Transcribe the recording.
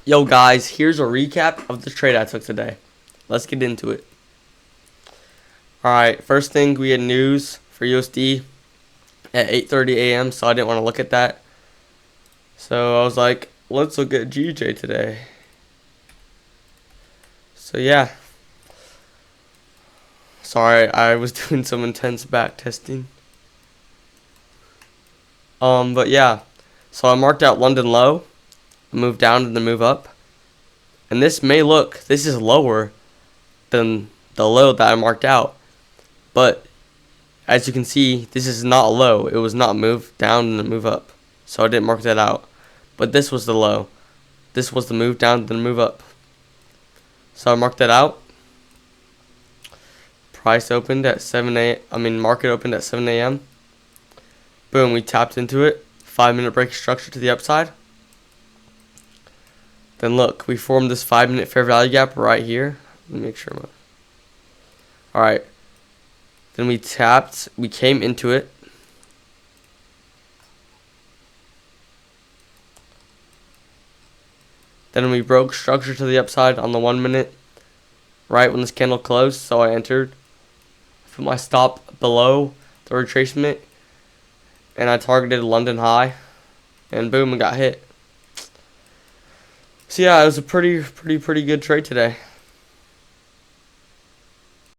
Yo guys, here's a recap of the trade I took today. Let's get into it. Alright, first thing, we had news for USD at 8:30 a.m. so I didn't want to look at that. So I was like, let's look at GJ today. So yeah. Sorry, I was doing some intense back testing. But yeah. So I marked out London low, move down and then move up. And this is lower than the low that I marked out. But as you can see, this is not a low. It was not move down and then move up. So I didn't mark that out. But this was the low. This was the move down and then move up. So I marked that out. Price opened at 7 a.m. Market opened at 7 a.m. Boom, we tapped into it. 5-minute break structure to the upside. Then look, we formed this 5-minute fair value gap right here. Let me make sure. Alright. Then we tapped. We came into it. Then we broke structure to the upside on the 1 minute. Right when this candle closed. So I entered. Put my stop below the retracement. And I targeted London high. And boom, it got hit. So yeah, it was a pretty good trade today.